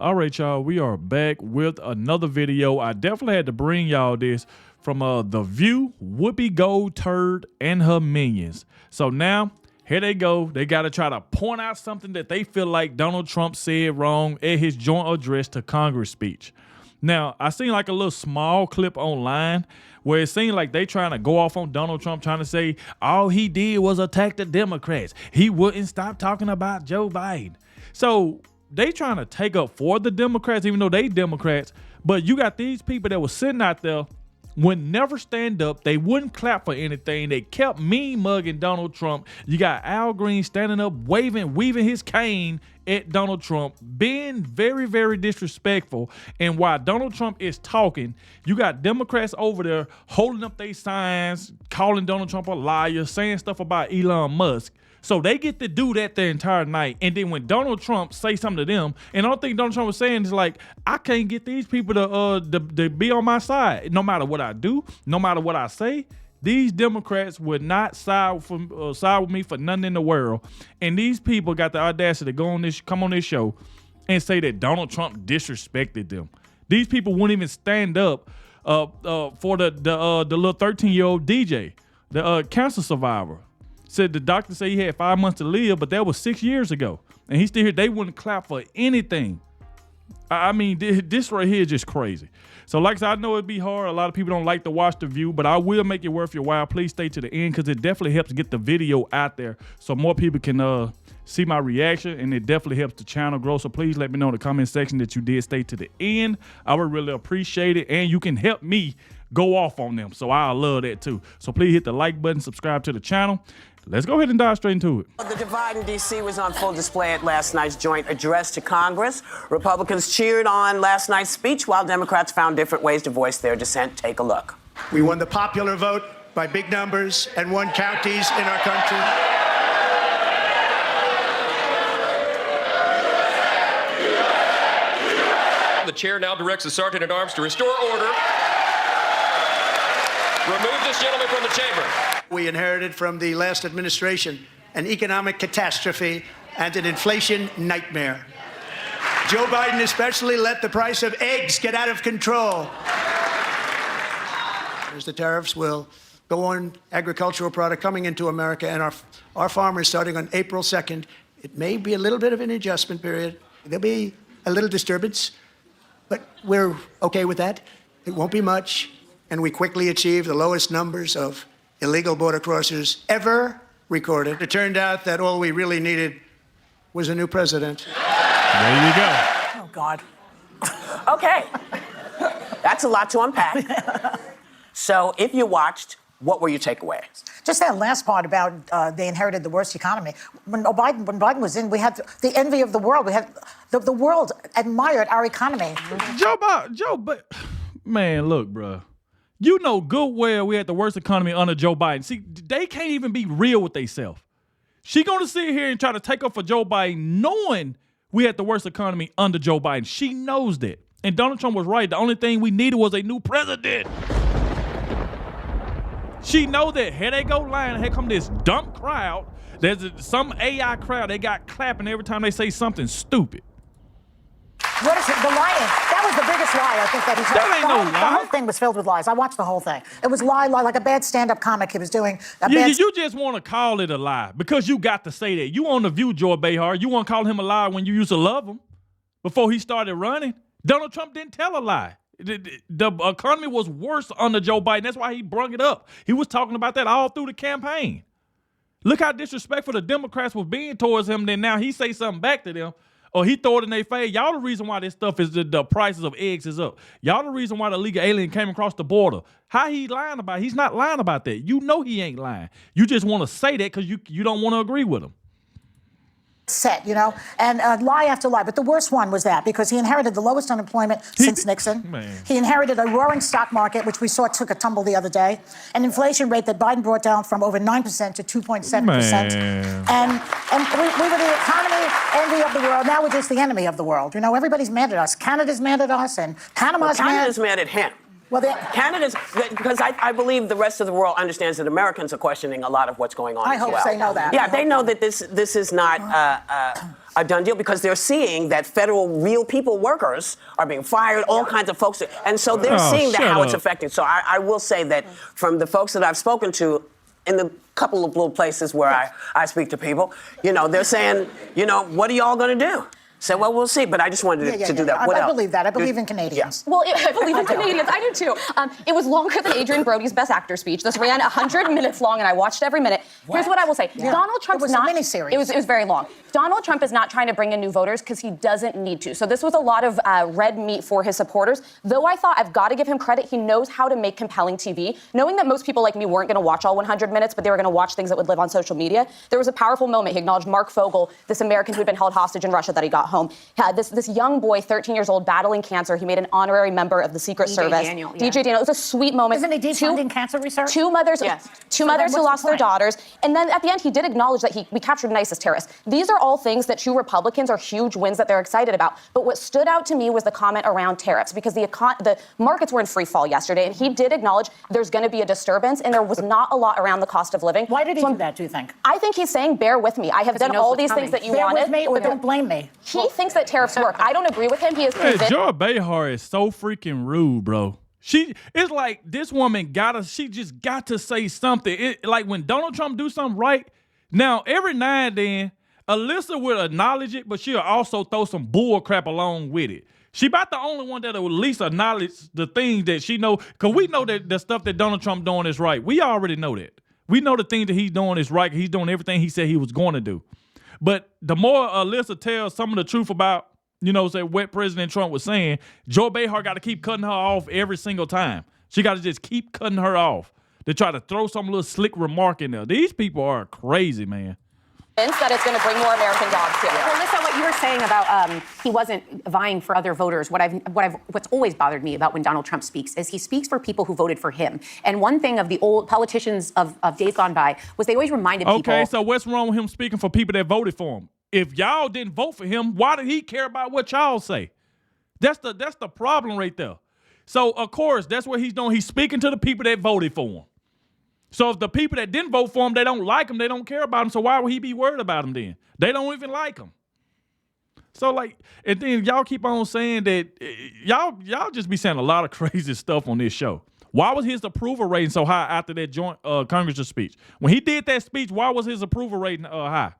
All right, y'all, we are back with another video. I definitely had to bring y'all this from The View, Whoopi Goldberg and her minions. So now, here they go. They got to try to point out something that they feel like Donald Trump said wrong at his joint address to Congress speech. Now, I seen like a little small clip online where it seemed like they trying to go off on Donald Trump, trying to say all he did was attack the Democrats. He wouldn't stop talking about Joe Biden. So they trying to take up for the Democrats, even though they Democrats. But you got these people that was sitting out there, would never stand up. They wouldn't clap for anything. They kept mean mugging Donald Trump. You got Al Green standing up, weaving his cane at Donald Trump, being very, very disrespectful. And while Donald Trump is talking, you got Democrats over there holding up their signs, calling Donald Trump a liar, saying stuff about Elon Musk. So they get to do that the entire night. And then when Donald Trump say something to them, and the only thing Donald Trump was saying is like, I can't get these people to be on my side. No matter what I do, no matter what I say, these Democrats would not side with me for nothing in the world. And these people got the audacity to come on this show and say that Donald Trump disrespected them. These people wouldn't even stand up for the little 13-year-old DJ, the cancer survivor. Said the doctor said he had 5 months to live, but that was 6 years ago. And he's still here. They wouldn't clap for anything. I mean, this right here is just crazy. So like I said, I know it'd be hard. A lot of people don't like to watch The View, but I will make it worth your while. Please stay to the end because it definitely helps get the video out there so more people can see my reaction, and it definitely helps the channel grow. So please let me know in the comment section that you did stay to the end. I would really appreciate it, and you can help me go off on them. So I love that too. So please hit the like button, subscribe to the channel. Let's go ahead and dive straight into it. The divide in D.C. was on full display at last night's joint address to Congress. Republicans cheered on last night's speech while Democrats found different ways to voice their dissent. Take a look. We won the popular vote by big numbers and won counties in our country. The chair now directs the sergeant-at-arms to restore order. Remove this gentleman from the chamber. We inherited from the last administration an economic catastrophe and an inflation nightmare. Joe Biden especially let the price of eggs get out of control. As the tariffs will go on agricultural product coming into America, and our farmers starting on April 2nd, it may be a little bit of an adjustment period. There'll be a little disturbance, but we're okay with that. It won't be much, and we quickly achieved the lowest numbers of illegal border crossers ever recorded. It turned out that all we really needed was a new president. There you go. Oh, God. Okay. That's a lot to unpack. So if you watched, what were your takeaways? Just that last part about they inherited the worst economy. When Biden was in, we had the envy of the world. We had the world admired our economy. But man, look, bro. You know good well we had the worst economy under Joe Biden. See, they can't even be real with themselves. She gonna sit here and try to take up for Joe Biden knowing we had the worst economy under Joe Biden. She knows that. And Donald Trump was right. The only thing we needed was a new president. She know that. Here they go lying. Here come this dumb crowd. There's some AI crowd. They got clapping every time they say something stupid. What is it? The lying. That was the biggest lie, I think, that he told. That ain't no lie. The whole thing was filled with lies. I watched the whole thing. It was lie, like a bad stand-up comic he was doing. You just want to call it a lie because you got to say that. You on The View, Joy Behar. You want to call him a lie when you used to love him before he started running. Donald Trump didn't tell a lie. The economy was worse under Joe Biden. That's why he brung it up. He was talking about that all through the campaign. Look how disrespectful the Democrats was being towards him. Then now he say something back to them. Or he throw it in their face. Y'all the reason why this stuff is the prices of eggs is up. Y'all the reason why the illegal alien came across the border. How he lying about it? He's not lying about that. You know he ain't lying. You just want to say that because you don't want to agree with him. Set, you know, and lie after lie. But the worst one was that because he inherited the lowest unemployment since Nixon. Man. He inherited a roaring stock market, which we saw took a tumble the other day, an inflation rate that Biden brought down from over 9% to 2.7%. And we were the economy envy of the world. Now we're just the enemy of the world. You know, everybody's mad at us. Canada's mad at us, and Panama's Canada's mad at him. Well, Canada's, because I believe the rest of the world understands that Americans are questioning a lot of what's going on. I hope they know that. Yeah, they know that this is not a done deal because they're seeing that federal real people workers are being fired, all kinds of folks. And so they're seeing that how it's affecting. So I will say that from the folks that I've spoken to in the couple of little places where I speak to people, you know, they're saying, you know, what are y'all going to do? So, well, we'll see. But I just wanted to do that. What else? I believe that. I believe in Canadians. Well, I believe in Canadians. I do too. It was longer than Adrian Brody's Best Actor speech. This ran 100 minutes long, and I watched every minute. Here's what I will say: Donald Trump was not. a miniseries. It was very long. Donald Trump is not trying to bring in new voters because he doesn't need to. So this was a lot of red meat for his supporters. Though I thought I've got to give him credit, he knows how to make compelling TV. Knowing that most people like me weren't going to watch all 100 minutes, but they were going to watch things that would live on social media. There was a powerful moment. He acknowledged Mark Fogel, this American who had been held hostage in Russia that he got home. This young boy, 13 years old, battling cancer. He made an honorary member of the Secret Service. DJ Daniel. It was a sweet moment. Isn't he defunding cancer research? Two mothers who lost their daughters. And then at the end, he did acknowledge that we captured an ISIS terrorist. These are all things that true Republicans are huge wins that they're excited about. But what stood out to me was the comment around tariffs, because the markets were in free fall yesterday, and he did acknowledge there's going to be a disturbance, and there was not a lot around the cost of living. Why did he do that, do you think? I think he's saying, bear with me. I have done all these things that you wanted. Bear with me or don't blame me. He thinks that tariffs work. I don't agree with him. He is convinced. Joy Behar is so freaking rude, bro. It's like this woman she just got to say something. Like when Donald Trump do something right, now every now and then, Alyssa will acknowledge it, but she'll also throw some bull crap along with it. She about the only one that will at least acknowledge the things that she know, because we know that the stuff that Donald Trump doing is right. We already know that. We know the things that he's doing is right. He's doing everything he said he was going to do. But the more Alyssa tells some of the truth about, you know, say what President Trump was saying, Joy Behar got to keep cutting her off every single time. She got to just keep cutting her off to try to throw some little slick remark in there. These people are crazy, man. That it's going to bring more American jobs here. Well, listen, what you were saying about he wasn't vying for other voters. What's always bothered me about when Donald Trump speaks is he speaks for people who voted for him. And one thing of the old politicians of days gone by was they always reminded people. Okay, so what's wrong with him speaking for people that voted for him? If y'all didn't vote for him, why did he care about what y'all say? That's the problem right there. So of course that's what he's doing. He's speaking to the people that voted for him. So if the people that didn't vote for him, they don't like him, they don't care about him, so why would he be worried about him then? They don't even like him. So like, and then y'all keep on saying that y'all just be saying a lot of crazy stuff on this show. Why was his approval rating so high after that joint Congress speech? When he did that speech, why was his approval rating high?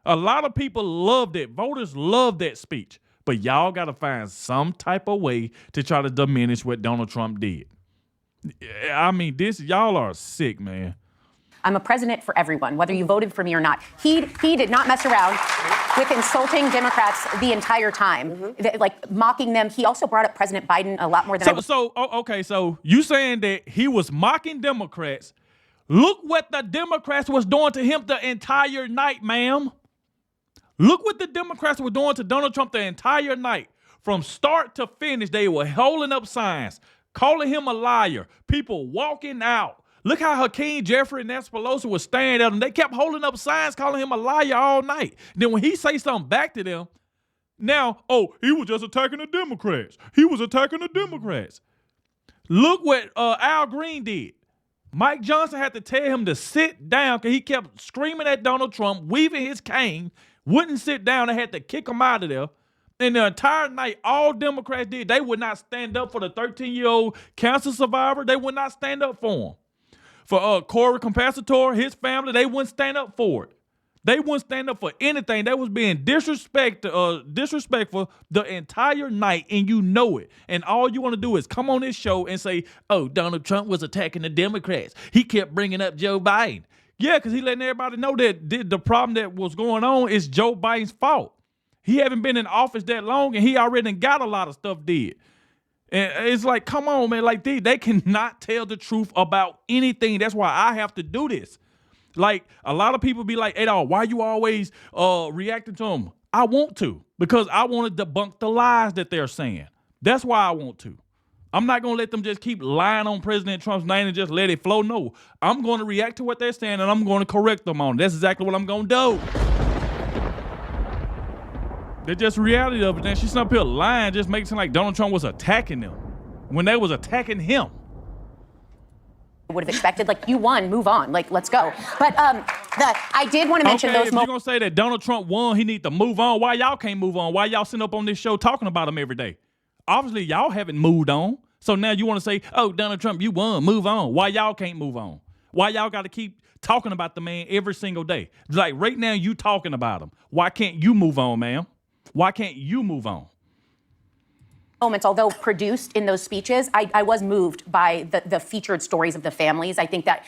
A lot of people loved it. Voters loved that speech. But y'all got to find some type of way to try to diminish what Donald Trump did. I mean, y'all are sick, man. I'm a president for everyone, whether you voted for me or not. He did not mess around with insulting Democrats the entire time, like mocking them. He also brought up President Biden a lot more than Okay, so you saying that he was mocking Democrats. Look what the Democrats was doing to him the entire night, ma'am. Look what the Democrats were doing to Donald Trump the entire night. From start to finish, they were holding up signs, calling him a liar, people walking out. Look how Hakeem Jeffrey and Nancy Pelosi was staring at him. They kept holding up signs, calling him a liar all night. Then when he say something back to them, now, he was just attacking the Democrats. He was attacking the Democrats. Look what Al Green did. Mike Johnson had to tell him to sit down because he kept screaming at Donald Trump, weaving his cane, wouldn't sit down. They had to kick him out of there. And the entire night, all Democrats did, they would not stand up for the 13-year-old cancer survivor. They would not stand up for him. For Corey Compassator, his family, they wouldn't stand up for it. They wouldn't stand up for anything. They was being disrespectful the entire night, and you know it. And all you want to do is come on this show and say, Donald Trump was attacking the Democrats. He kept bringing up Joe Biden. Yeah, because he letting everybody know that the problem that was going on is Joe Biden's fault. He haven't been in office that long, and he already got a lot of stuff did. And it's like, come on, man. Like, they cannot tell the truth about anything. That's why I have to do this. Like, a lot of people be like, Adogg, why you always reacting to him? I want to, because I want to debunk the lies that they're saying. That's why I want to. I'm not going to let them just keep lying on President Trump's name and just let it flow. No, I'm going to react to what they're saying, and I'm going to correct them on it. That's exactly what I'm going to do. That's just reality of it. Then she's up here lying, just makes it seem like Donald Trump was attacking them when they was attacking him. Would have expected, like, you won, move on, like, let's go. But I did want to mention Okay, those if you're moments. gonna say that Donald Trump won, he need to move on. Why y'all can't move on? Why y'all sitting up on this show talking about him every day? Obviously, y'all haven't moved on. So now you want to say, oh, Donald Trump, you won, move on. Why y'all can't move on? Why y'all got to keep talking about the man every single day? Like right now, you talking about him. Why can't you move on, ma'am? Why can't you move on? Moments, although produced in those speeches, I was moved by the featured stories of the families. I think that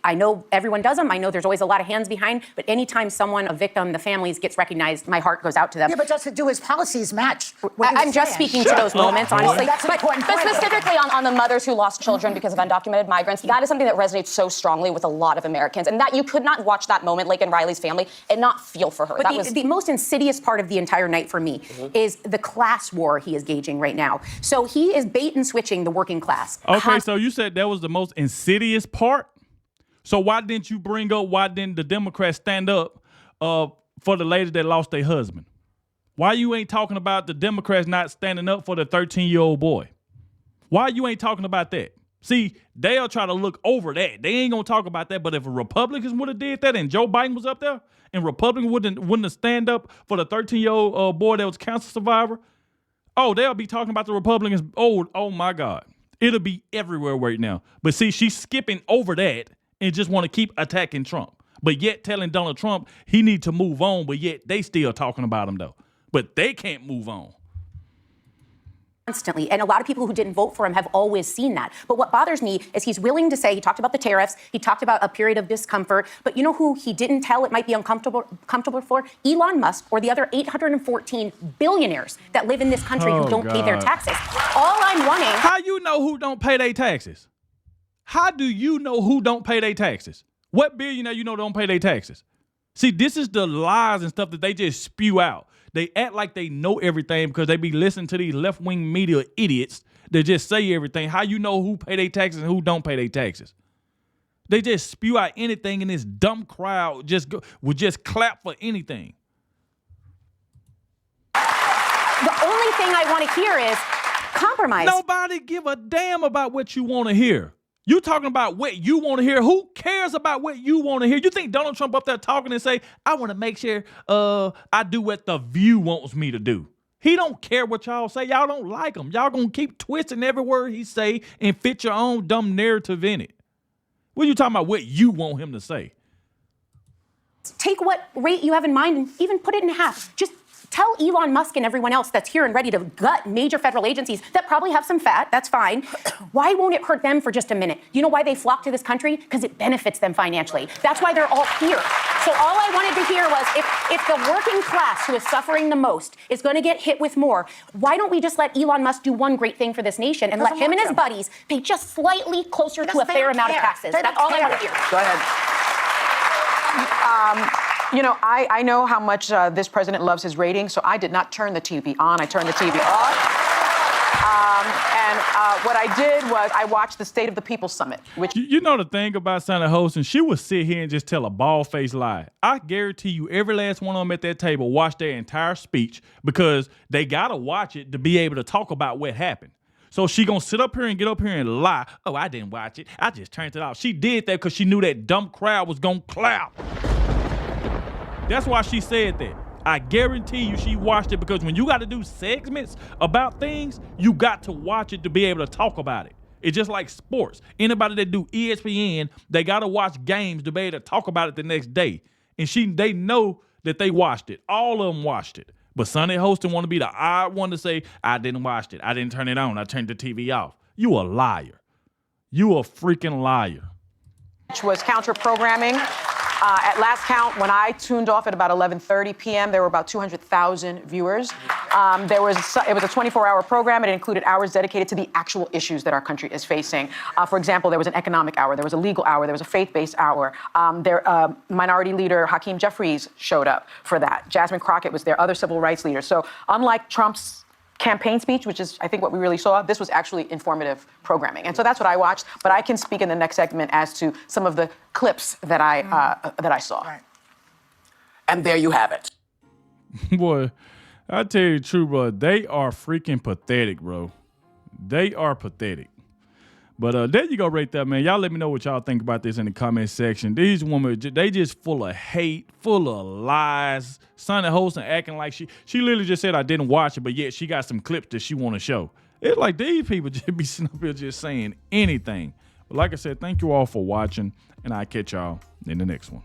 I know everyone does them. I know there's always a lot of hands behind, but anytime someone, a victim, the families gets recognized, my heart goes out to them. Yeah, but just to do his policies match what he's I'm just saying. speaking to those moments, honestly. That's an important But point. specifically on the mothers who lost children because of undocumented migrants, that is something that resonates so strongly with a lot of Americans. And that you could not watch that moment, like in Riley's family, and not feel for her. But the most insidious part of the entire night for me is the class war he is gauging right now. So he is bait and switching the working class. Okay, so you said that was the most insidious part? So why didn't you bring up, why didn't the Democrats stand up for the ladies that lost their husband? Why you ain't talking about the Democrats not standing up for the 13-year-old boy? Why you ain't talking about that? See, they'll try to look over that. They ain't gonna talk about that, but if Republicans would have did that and Joe Biden was up there and Republicans wouldn't have stand up for the 13-year-old boy that was a cancer survivor, oh, they'll be talking about the Republicans. Oh my God. It'll be everywhere right now. But see, she's skipping over that and just want to keep attacking Trump. But yet telling Donald Trump he need to move on, but yet they still talking about him though. But they can't move on. Constantly. And a lot of people who didn't vote for him have always seen that. But what bothers me is he's willing to say, he talked about the tariffs, he talked about a period of discomfort, but you know who he didn't tell it might be uncomfortable for? Elon Musk or the other 814 billionaires that live in this country who don't pay their taxes. All I'm wanting... How you know who don't pay their taxes? How do you know who don't pay their taxes? What billionaire you know don't pay their taxes? See, this is the lies and stuff that they just spew out. They act like they know everything because they be listening to these left-wing media idiots that just say everything. How you know who pay their taxes and who don't pay their taxes? They just spew out anything, and this dumb crowd would just clap for anything. The only thing I want to hear is compromise. Nobody give a damn about what you want to hear. You talking about what you want to hear. Who cares about what you want to hear? You think Donald Trump up there talking and say, I want to make sure I do what The View wants me to do. He don't care what y'all say. Y'all don't like him. Y'all gonna keep twisting every word he say and fit your own dumb narrative in it. What are you talking about what you want him to say? Take what rate you have in mind and even put it in half. Just tell Elon Musk and everyone else that's here and ready to gut major federal agencies that probably have some fat, that's fine. Why won't it hurt them for just a minute? You know why they flock to this country? Because it benefits them financially. That's why they're all here. So all I wanted to hear was if the working class who is suffering the most is going to get hit with more, why don't we just let Elon Musk do one great thing for this nation and let him and his buddies pay just slightly closer to a fair amount of taxes? That's all I want to hear. Go ahead. You know, I know how much this president loves his ratings, so I did not turn the TV on. I turned the TV off. What I did was I watched the State of the People Summit, which... You know the thing about Senator Hostin, she would sit here and just tell a bald-faced lie. I guarantee you every last one of them at that table watched their entire speech because they got to watch it to be able to talk about what happened. So she gonna sit up here and get up here and lie. Oh, I didn't watch it. I just turned it off. She did that because she knew that dumb crowd was gonna clap. That's why she said that. I guarantee you she watched it because when you got to do segments about things, you got to watch it to be able to talk about it. It's just like sports. Anybody that do ESPN, they got to watch games to be able to talk about it the next day. And they know that they watched it. All of them watched it. But Sunday Hostin want to be the odd one to say, I didn't watch it. I didn't turn it on. I turned the TV off. You a liar. You a freaking liar. which was counter-programming. At last count, when I tuned off at about 11:30 p.m., there were about 200,000 viewers. It was a 24-hour program. It included hours dedicated to the actual issues that our country is facing. For example, there was an economic hour, there was a legal hour, there was a faith-based hour. Minority leader Hakeem Jeffries showed up for that. Jasmine Crockett was there, other civil rights leaders. So unlike Trump's campaign speech, which is, I think, what we really saw, this was actually informative programming. And so that's what I watched, but I can speak in the next segment as to some of the clips that I saw. Right. And there you have it. Boy, I tell you the truth, bro, they are freaking pathetic, bro. They are pathetic. But there you go right there, man. Y'all let me know what y'all think about this in the comment section. These women, they just full of hate, full of lies. Sonny Hostin acting like she literally just said I didn't watch it, but yet she got some clips that she want to show. It's like these people just be sitting up here just saying anything. But like I said, thank you all for watching, and I'll catch y'all in the next one.